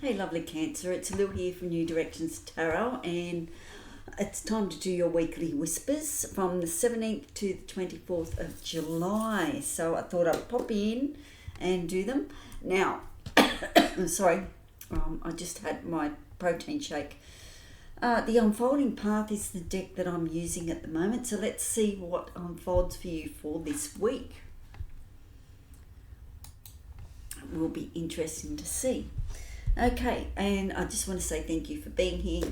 Hey lovely Cancer, it's Lou here from New Directions Tarot, and it's time to do your weekly whispers from the 17th to the 24th of July. So I thought I'd pop in and do them. Now, sorry, I just had my protein shake. The Unfolding Path is the deck that I'm using at the moment, so let's see what unfolds for you for this week. It will be interesting to see. Okay, and I just want to say thank you for being here.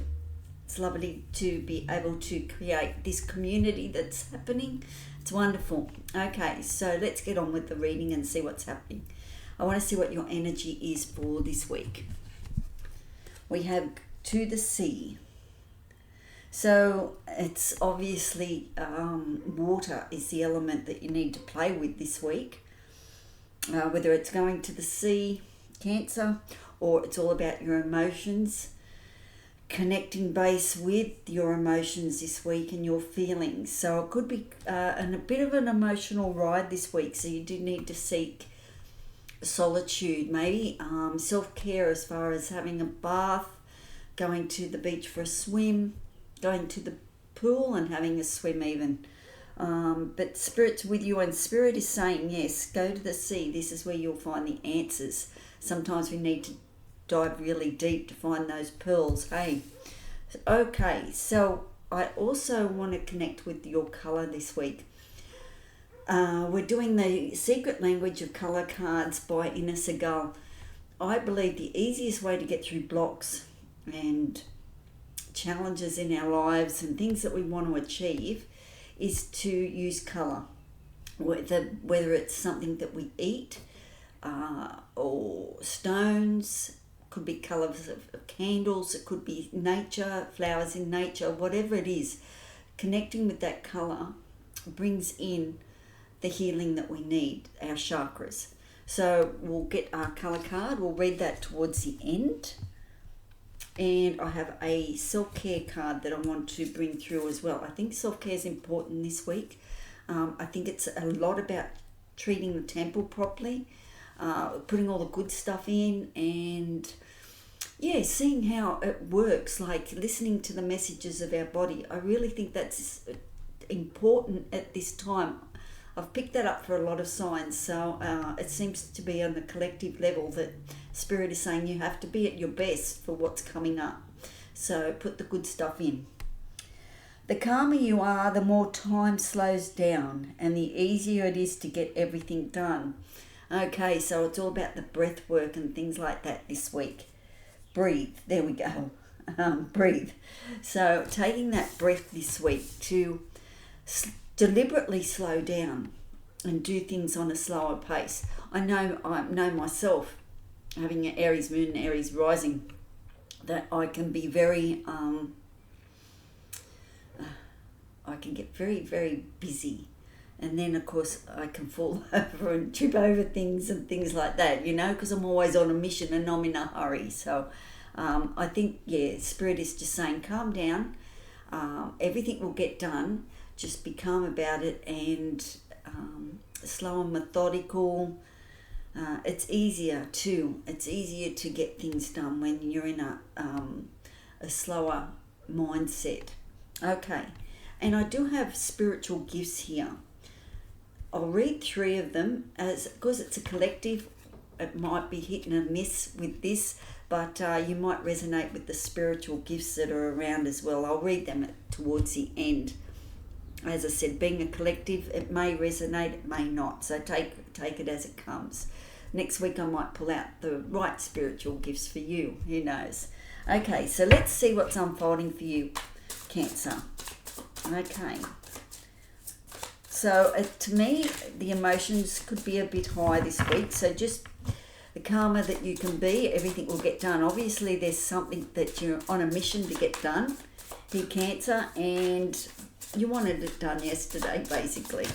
It's lovely to be able to create this community that's happening. It's wonderful. Okay, so let's get on with the reading and see what's happening. I want to see what your energy is for this week. We have To the Sea. So it's obviously water is the element that you need to play with this week. Whether it's going to the sea, Cancer, or it's all about your emotions, connecting base with your emotions this week and your feelings. So it could be a bit of an emotional ride this week, so you do need to seek solitude, maybe self-care as far as having a bath, going to the beach for a swim, going to the pool and having a swim even. But Spirit's with you, and Spirit is saying, yes, go to the sea. This is where you'll find the answers. Sometimes we need to dive really deep to find those pearls. Hey, okay, so I also want to connect with your color this week. We're doing the Secret Language of Color cards by Inna Segal. I believe the easiest way to get through blocks and challenges in our lives and things that we want to achieve is to use color, whether it's something that we eat or stones. Could be colours of candles, it could be nature, flowers in nature, whatever it is. Connecting with that colour brings in the healing that we need, our chakras. So we'll get our colour card, we'll read that towards the end. And I have a self-care card that I want to bring through as well. I think self-care is important this week. I think it's a lot about treating the temple properly, putting all the good stuff in, and yeah, seeing how it works, like listening to the messages of our body. I really think that's important at this time. I've picked that up for a lot of signs, so it seems to be on the collective level that Spirit is saying you have to be at your best for what's coming up. So put the good stuff in. The calmer you are, the more time slows down and the easier it is to get everything done. Okay, so it's all about the breath work and things like that this week. Breathe. There we go. Breathe. So taking that breath this week to deliberately slow down and do things on a slower pace. I know myself, having an Aries moon and Aries rising, that I can be very, I can get very, very busy. And then, of course, I can fall over and trip over things and things like that, because I'm always on a mission and I'm in a hurry. So I think, Spirit is just saying, calm down. Everything will get done. Just be calm about it and slow and methodical. It's easier too. It's easier to get things done when you're in a slower mindset. Okay. And I do have spiritual gifts here. I'll read 3 of them because it's a collective. It might be hit and miss with this, but you might resonate with the spiritual gifts that are around as well. I'll read them towards the end. As I said, being a collective, it may resonate, it may not. So take it as it comes. Next week I might pull out the right spiritual gifts for you. Who knows? Okay, so let's see what's unfolding for you, Cancer. Okay. So to me, the emotions could be a bit high this week. So just the calmer that you can be, everything will get done. Obviously, there's something that you're on a mission to get done here, Cancer, and you wanted it done yesterday, basically.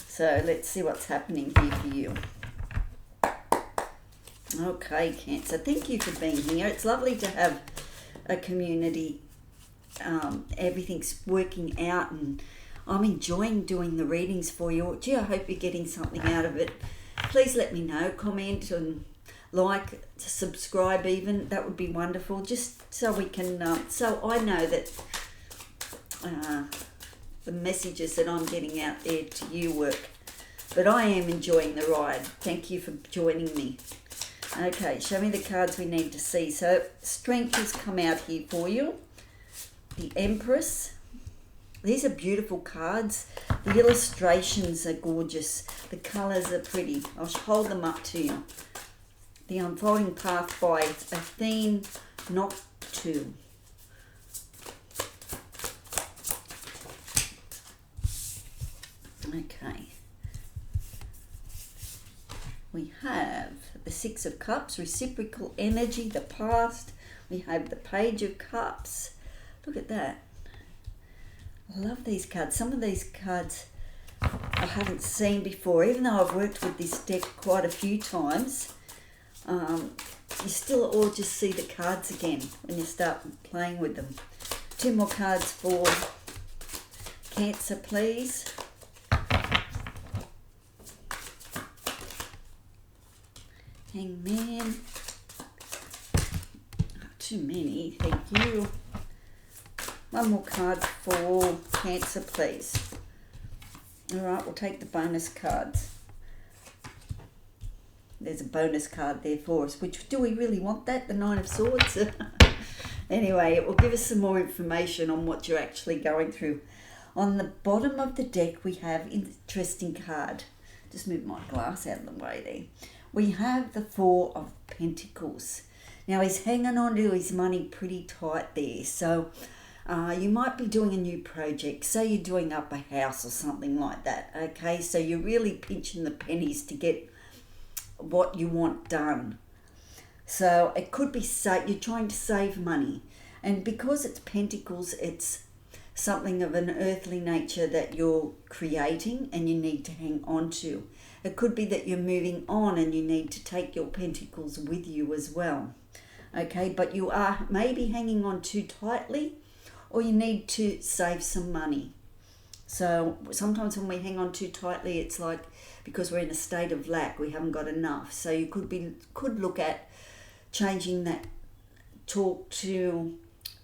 So let's see what's happening here for you. Okay, Cancer, thank you for being here. It's lovely to have a community. Everything's working out and I'm enjoying doing the readings for you. Gee, I hope you're getting something out of it. Please let me know. Comment and like, subscribe even. That would be wonderful, just so we can, so I know that the messages that I'm getting out there to you work. But I am enjoying the ride. Thank you for joining me. Okay, show me the cards we need to see. So strength has come out here for you. The Empress. These are beautiful cards. The illustrations are gorgeous. The colours are pretty. I'll hold them up to you. The Unfolding Path by Athene Noctu. Okay. We have the Six of Cups, reciprocal energy, the past. We have the Page of Cups. Look at that. I love these cards. Some of these cards I haven't seen before. Even though I've worked with this deck quite a few times, you still all just see the cards again when you start playing with them. 2 more cards for Cancer, please. Hangman. Too many, thank you. 1 more card for Cancer, please. Alright, we'll take the bonus cards. There's a bonus card there for us. Which, do we really want that? The Nine of Swords? Anyway, it will give us some more information on what you're actually going through. On the bottom of the deck, we have interesting card. Just move my glass out of the way there. We have the Four of Pentacles. Now, he's hanging on to his money pretty tight there. So, you might be doing a new project. Say you're doing up a house or something like that. Okay, so you're really pinching the pennies to get what you want done. So, it could be you're trying to save money. And because it's Pentacles, it's something of an earthly nature that you're creating and you need to hang on to. It could be that you're moving on and you need to take your pentacles with you as well. Okay, but you are maybe hanging on too tightly, or you need to save some money. So sometimes when we hang on too tightly, it's like because we're in a state of lack, we haven't got enough. So you could look at changing that talk to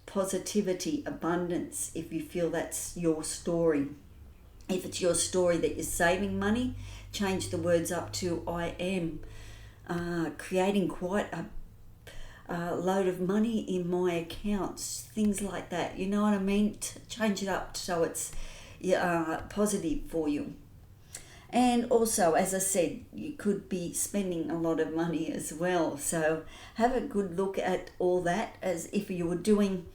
positivity, abundance, if you feel that's your story. If it's your story that you're saving money, change the words up to I am creating quite a load of money in my accounts, things like that. You know what I mean? Change it up so it's positive for you. And also, as I said, you could be spending a lot of money as well. So have a good look at all that, as if you were doing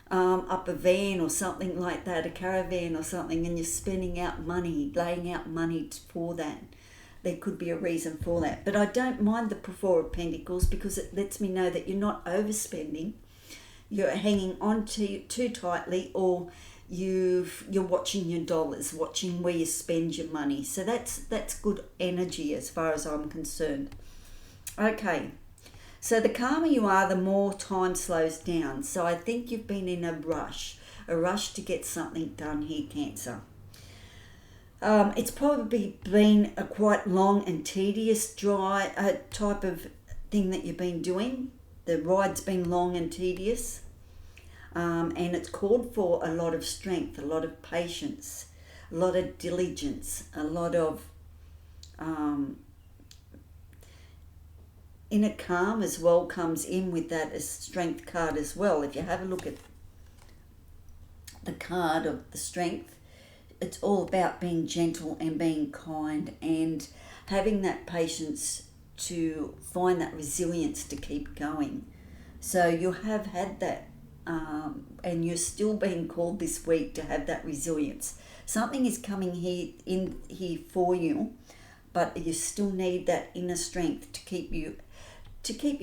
up a van or something like that, a caravan or something, and you're spending out money, laying out money for that. There could be a reason for that. But I don't mind the Four of Pentacles because it lets me know that you're not overspending, you're hanging on to too tightly, or you're watching your dollars, watching where you spend your money. So that's good energy as far as I'm concerned. Okay. So the calmer you are, the more time slows down. So I think you've been in a rush to get something done here, Cancer. It's probably been a quite long and tedious type of thing that you've been doing. The ride's been long and tedious. And it's called for a lot of strength, a lot of patience, a lot of diligence, a lot of inner calm as well comes in with that as strength card as well. If you have a look at the card of the strength, it's all about being gentle and being kind and having that patience to find that resilience to keep going. So you have had that, and you're still being called this week to have that resilience. Something is coming here for you, but you still need that inner strength to keep you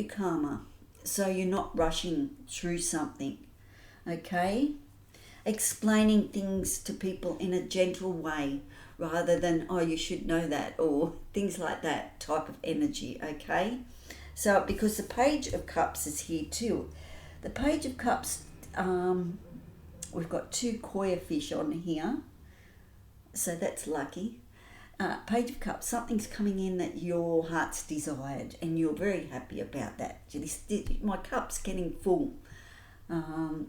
calmer, so you're not rushing through something. Okay, explaining things to people in a gentle way rather than, oh, you should know that, or things like that type of energy. Okay, so because the Page of Cups is here too. The Page of Cups, we've got 2 koi fish on here, so that's lucky. Page of Cups, something's coming in that your heart's desired and you're very happy about that. My cup's getting full. And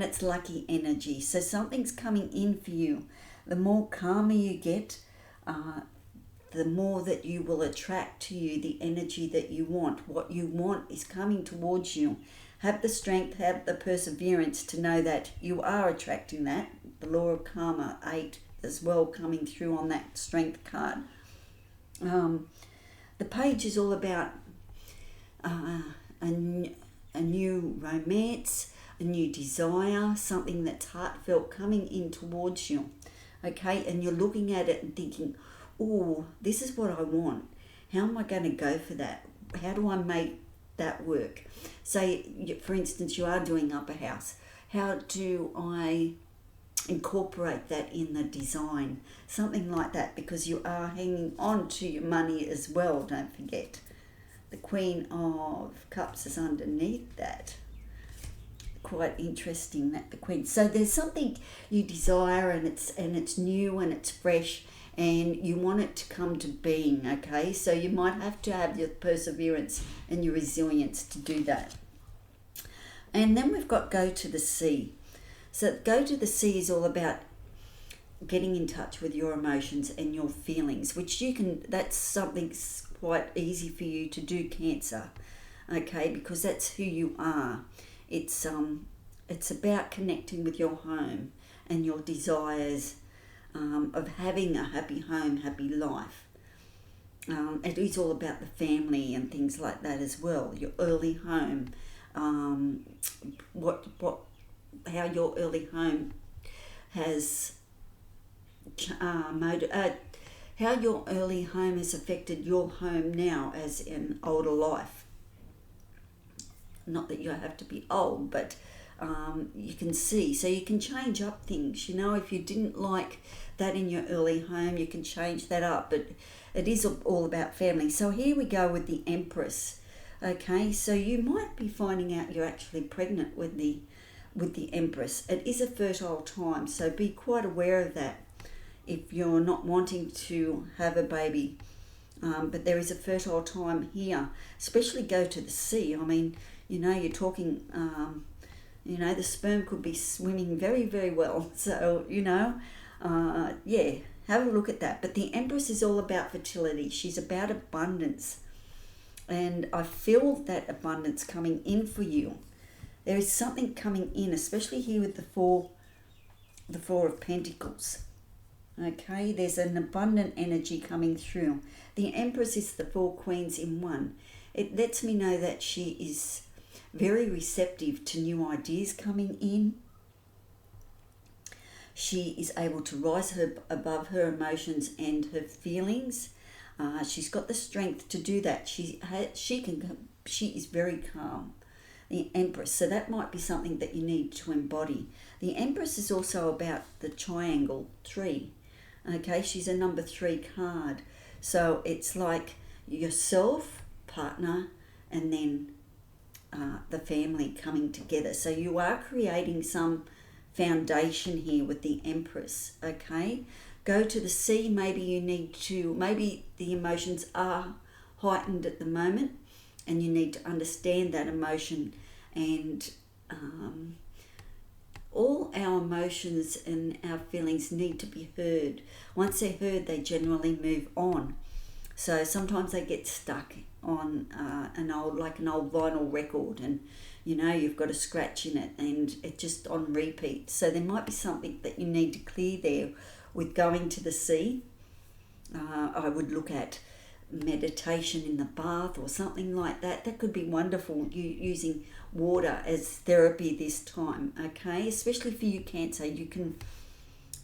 it's lucky energy. So something's coming in for you. The more calmer you get, the more that you will attract to you the energy that you want. What you want is coming towards you. Have the strength, have the perseverance to know that you are attracting that. The law of karma, 8 as well, coming through on that strength card. The page is all about a new romance, a new desire, something that's heartfelt coming in towards you. Okay, and you're looking at it and thinking, oh, this is what I want. How am I going to go for that? How do I make that work? Say, for instance, you are doing upper house. How do I incorporate that in the design? Something like that, because you are hanging on to your money as well, don't forget. The Queen of Cups is underneath that. Quite interesting that the Queen. So there's something you desire and it's new and it's fresh and you want it to come to being, okay? So you might have to have your perseverance and your resilience to do that. And then we've got Go to the Sea. So Go to the Sea is all about getting in touch with your emotions and your feelings, which that's something quite easy for you to do, Cancer, okay? Because that's who you are. It's about connecting with your home and your desires of having a happy home, happy life. It is all about the family and things like that as well. Your early home, how your early home has how your early home has affected your home now as an older life. Not that you have to be old, but you can see. So you can change up things. If you didn't like that in your early home, you can change that up. But it is all about family. So here we go with the Empress. Okay, so you might be finding out you're actually pregnant with the Empress. It is a fertile time, so be quite aware of that if you're not wanting to have a baby. But there is a fertile time here, especially Go to the Sea. I mean, you're talking, the sperm could be swimming very, very well. So, have a look at that. But the Empress is all about fertility. She's about abundance. And I feel that abundance coming in for you. There is something coming in, especially here with the Four of Pentacles. Okay, there's an abundant energy coming through. The Empress is the 4 queens in one. It lets me know that she is very receptive to new ideas coming in. She is able to rise above her emotions and her feelings. She's got the strength to do that. She is very calm. The Empress. So that might be something that you need to embody. The Empress is also about the triangle 3. Okay, she's a number 3 card. So it's like yourself, partner, and then the family coming together. So you are creating some foundation here with the Empress, okay? Go to the Sea, maybe the emotions are heightened at the moment and you need to understand that emotion, and all our emotions and our feelings need to be heard. Once they're heard, they generally move on. So sometimes they get stuck on an old vinyl record, and you've got a scratch in it and it's just on repeat. So there might be something that you need to clear there with going to the sea. I would look at meditation in the bath or something like that. That could be wonderful, using water as therapy this time, okay? Especially for you, Cancer, you can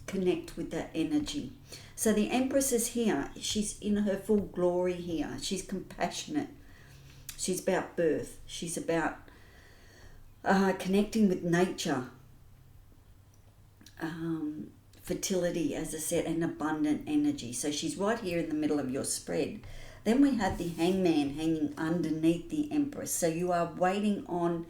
connect with that energy. So the Empress is here. She's in her full glory here. She's compassionate. She's about birth. She's about connecting with nature, fertility, as I said, and abundant energy. So she's right here in the middle of your spread. Then we have the Hangman hanging underneath the Empress. So you are waiting on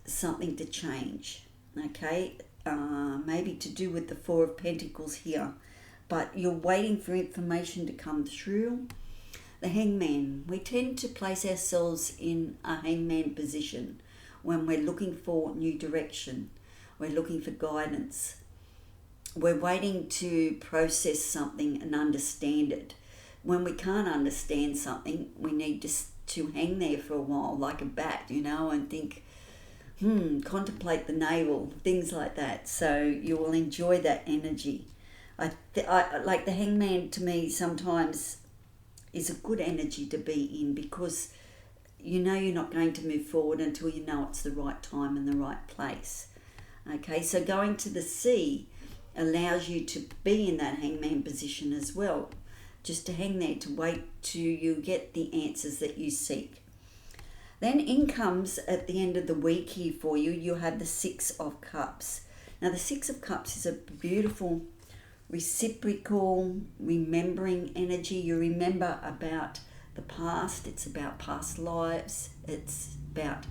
something to change, okay? Maybe to do with the 4 of Pentacles here. but you're waiting for information to come through. The hangman. We tend to place ourselves in a hangman position when we're looking for new direction. We're looking for guidance. We're waiting to process something and understand it. When we can't understand something, we need to hang there for a while like a bat, and think, contemplate the navel, things like that. So you will enjoy that energy. I like the hangman, to me, sometimes is a good energy to be in, because you're not going to move forward until you know it's the right time and the right place. Okay, so going to the sea allows you to be in that hangman position as well, just to hang there, to wait till you get the answers that you seek. Then in comes, at the end of the week here for you, you have the Six of Cups. Now the Six of Cups is a beautiful reciprocal remembering energy. You remember about the past. It's about past lives. It's about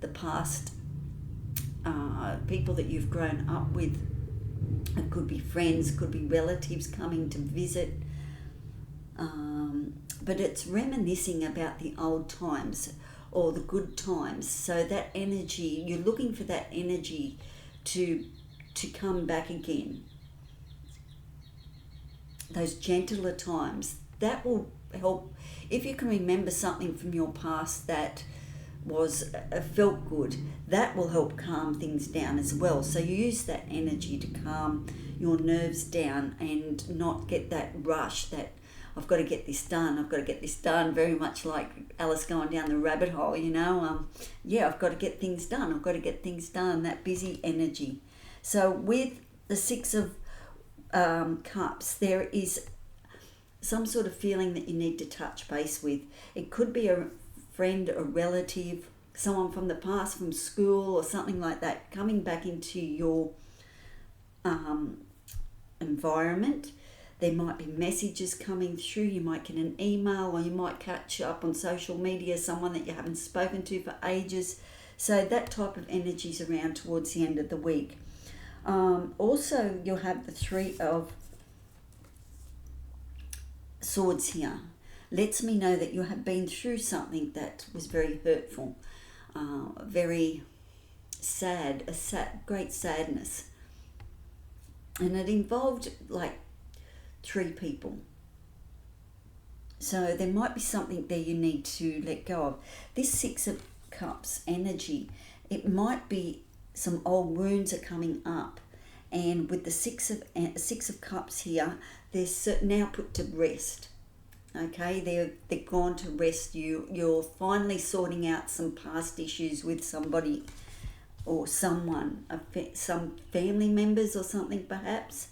the past people that you've grown up with. It could be friends, could be relatives coming to visit, but it's reminiscing about the old times or the good times. So that energy, you're looking for that energy to come back again. Those gentler times, that will help. If you can remember something from your past that was felt good, that will help calm things down as well. So you use that energy to calm your nerves down and not get that rush that I've got to get this done, very much like Alice going down the rabbit hole, I've got to get things done, that busy energy. So with the Six of Cups, there is some sort of feeling that you need to touch base with. It could be a friend, a relative, someone from the past, from school or something like that, coming back into your environment. There might be messages coming through. You might get an email, or you might catch up on social media, someone that you haven't spoken to for ages. So that type of energy is around towards the end of the week. Also, you'll have the Three of Swords here. Lets me know that you have been through something that was very hurtful, very sad, great sadness. And it involved like 3 people. So there might be something there you need to let go of. This Six of Cups energy, it might be some old wounds are coming up. And with the Six of Cups here, they're now put to rest. Okay, they're gone to rest. You're finally sorting out some past issues with somebody or someone, some family members or something perhaps.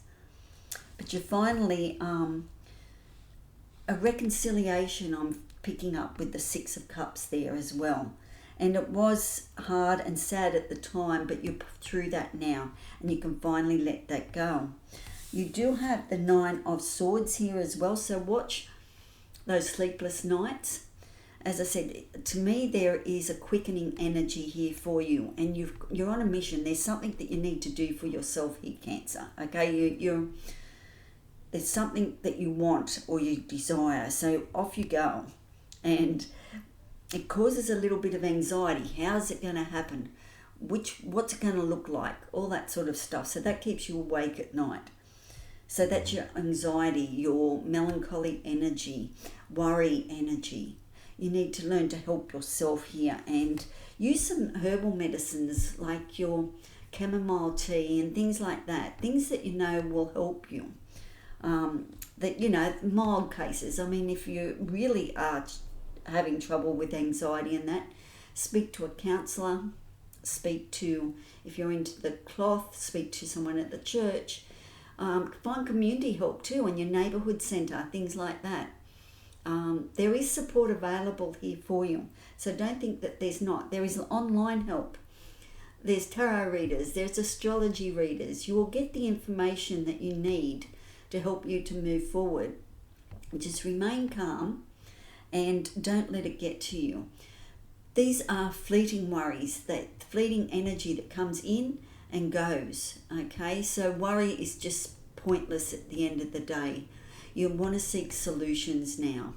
But you're finally, a reconciliation I'm picking up with the Six of Cups there as well. And it was hard and sad at the time, but you're through that now and you can finally let that go. You do have the Nine of Swords here as well, so watch those sleepless nights. As I said, to me there is a quickening energy here for you, and you're on a mission. There's something that you need to do for yourself here, Cancer. Okay, there's something that you want or you desire, so off you go. And it causes a little bit of anxiety. How's it going to happen? What's it going to look like? All that sort of stuff. So that keeps you awake at night. So that's your anxiety, your melancholy energy, worry energy. You need to learn to help yourself here and use some herbal medicines like your chamomile tea and things like that. Things that you know will help you. Mild cases. I mean, if you really are having trouble with anxiety and that, speak to a counsellor, if you're into the cloth, speak to someone at the church. Find community help too in your neighbourhood centre, things like that. There is support available here for you. So don't think that there's not. There is online help. There's tarot readers. There's astrology readers. You will get the information that you need to help you to move forward. Just remain calm and don't let it get to you. These are fleeting worries, that fleeting energy that comes in and goes. Okay, so worry is just pointless at the end of the day. You want to seek solutions now.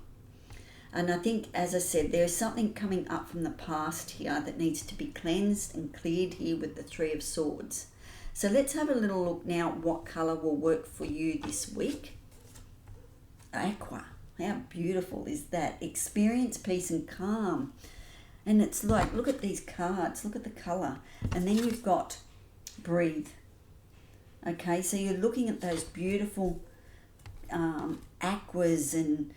And I think, as I said, there's something coming up from the past here that needs to be cleansed and cleared here with the Three of Swords. So let's have a little look now what colour will work for you this week. Aqua. How beautiful is that? Experience peace and calm. And it's like, look at these cards, look at the colour. And then you've got breathe. Okay, so you're looking at those beautiful aquas and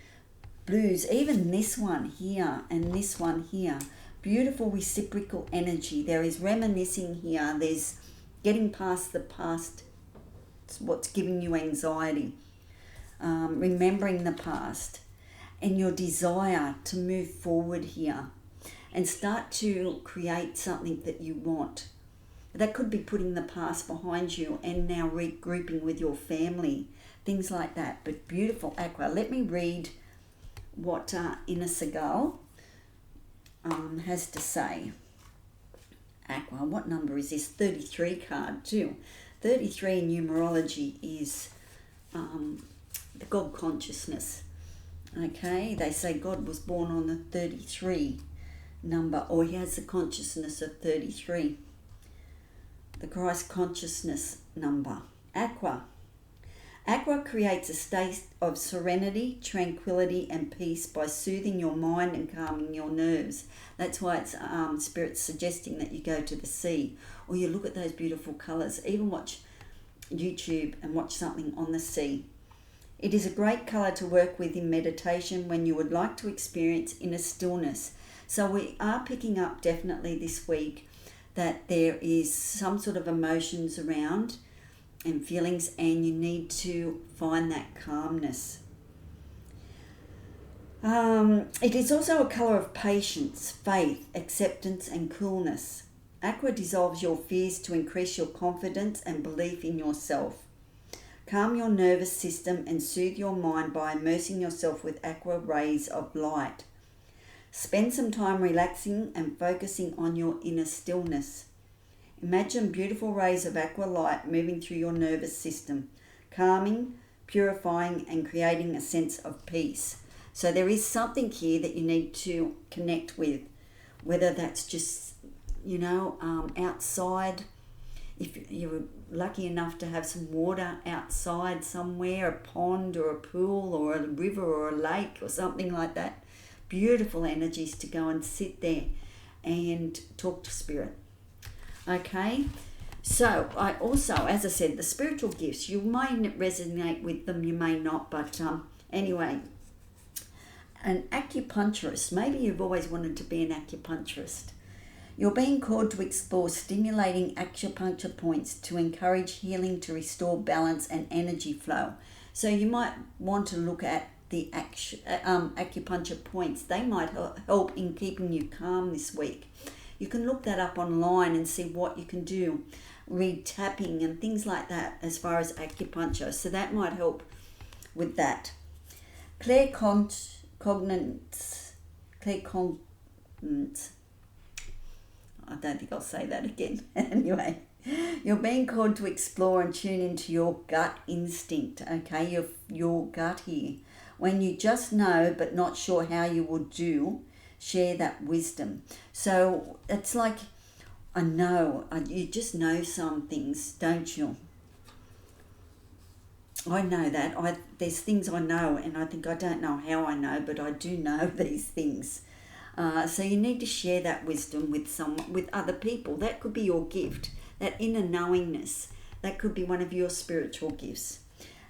blues, even this one here and this one here. Beautiful reciprocal energy. There is reminiscing here. There's getting past the past, what's giving you anxiety. Remembering the past and your desire to move forward here and start to create something that you want. That could be putting the past behind you and now regrouping with your family, things like that. But beautiful aqua. Let me read what Inner Seagull has to say. Aqua, what number is this? 33 card too. 33 in numerology is the God consciousness. Okay, they say God was born on the 33 number, or he has the consciousness of 33. The Christ consciousness number. Aqua. Aqua creates a state of serenity, tranquility and peace by soothing your mind and calming your nerves. That's why it's Spirit's suggesting that you go to the sea or you look at those beautiful colours. Even watch YouTube and watch something on the sea. It is a great colour to work with in meditation when you would like to experience inner stillness. So we are picking up definitely this week that there is some sort of emotions around and feelings, and you need to find that calmness. It is also a colour of patience, faith, acceptance and coolness. Aqua dissolves your fears to increase your confidence and belief in yourself. Calm your nervous system and soothe your mind by immersing yourself with aqua rays of light. Spend some time relaxing and focusing on your inner stillness. Imagine beautiful rays of aqua light moving through your nervous system, calming, purifying and creating a sense of peace. So there is something here that you need to connect with, whether that's just, outside. If you're lucky enough to have some water outside somewhere, a pond or a pool or a river or a lake or something like that, beautiful energies to go and sit there and talk to Spirit. Okay, so I also, as I said, the spiritual gifts, you may resonate with them, you may not, but anyway, an acupuncturist. Maybe you've always wanted to be an acupuncturist. You're being called to explore stimulating acupuncture points to encourage healing, to restore balance and energy flow. So you might want to look at the acupuncture points. They might help in keeping you calm this week. You can look that up online and see what you can do. Read tapping and things like that as far as acupuncture. So that might help with that. Claircognizance. I don't think I'll say that again. Anyway, you're being called to explore and tune into your gut instinct, okay? Your gut here. When you just know but not sure how you will do, share that wisdom. So it's like, you just know some things, don't you? I know that. There's things I know, and I think I don't know how I know, but I do know these things. So you need to share that wisdom with other people. That could be your gift, that inner knowingness. That could be one of your spiritual gifts.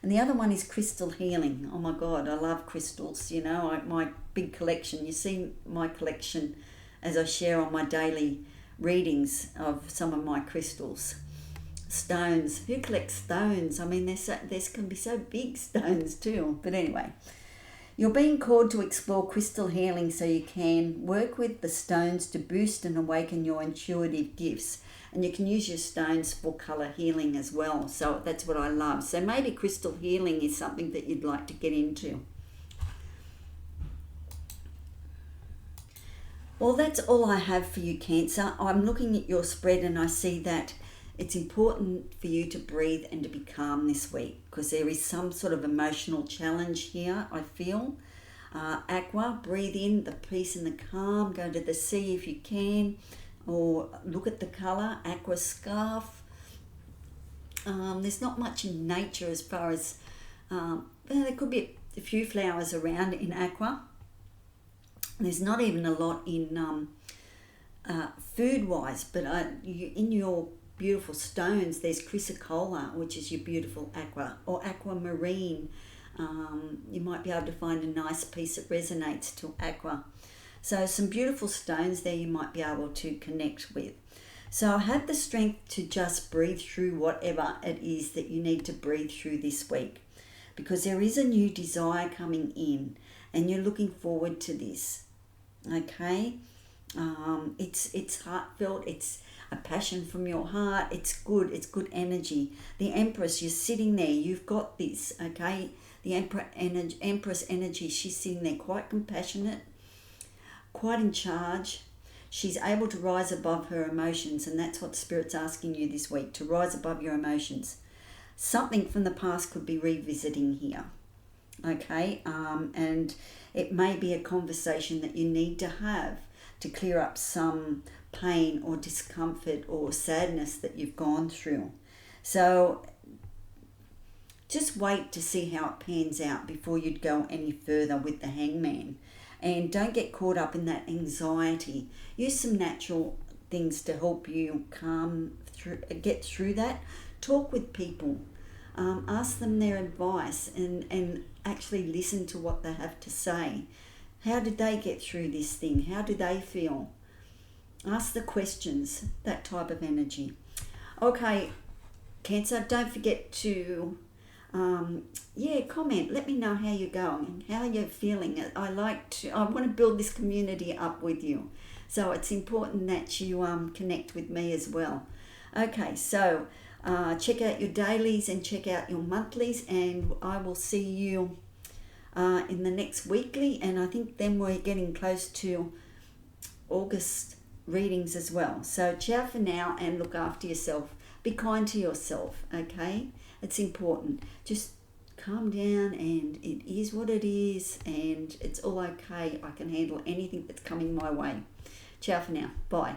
And the other one is crystal healing. Oh my God, I love crystals. My big collection. You see my collection as I share on my daily readings of some of my crystals. Stones. Who collects stones? I mean, there can be so big stones too. But anyway. You're being called to explore crystal healing so you can work with the stones to boost and awaken your intuitive gifts. And you can use your stones for colour healing as well. So that's what I love. So maybe crystal healing is something that you'd like to get into. Well, that's all I have for you, Cancer. I'm looking at your spread and I see that It's important for you to breathe and to be calm this week, because there is some sort of emotional challenge here, I feel. Aqua, breathe in the peace and the calm. Go to the sea if you can, or look at the colour, aqua scarf. There's not much in nature as far as, there could be a few flowers around in aqua. There's not even a lot in food-wise, but in your beautiful stones, there's chrysocolla, which is your beautiful aqua, or aquamarine. You might be able to find a nice piece that resonates to aqua. So some beautiful stones there you might be able to connect with. So have the strength to just breathe through whatever it is that you need to breathe through this week, because there is a new desire coming in and you're looking forward to this. Okay? It's heartfelt, it's a passion from your heart, it's good energy. The Empress, you're sitting there, you've got this, okay? The Empress energy, she's sitting there quite compassionate, quite in charge. She's able to rise above her emotions, and that's what Spirit's asking you this week, to rise above your emotions. Something from the past could be revisiting here, okay? And it may be a conversation that you need to have to clear up some pain or discomfort or sadness that you've gone through. So just wait to see how it pans out before you'd go any further with the Hangman. And don't get caught up in that anxiety. Use some natural things to help you get through that. Talk with people. Ask them their advice and actually listen to what they have to say. How did they get through this thing? How do they feel? Ask the questions, that type of energy. Okay, Cancer, don't forget to comment. Let me know how you're going, how you're feeling. I want to build this community up with you. So it's important that you connect with me as well. Okay, so check out your dailies and check out your monthlies, and I will see you in the next weekly, and I think then we're getting close to August readings as well. So ciao for now, and look after yourself. Be kind to yourself, okay? It's important. Just calm down, and it is what it is, and it's all okay. I can handle anything that's coming my way. Ciao for now. Bye.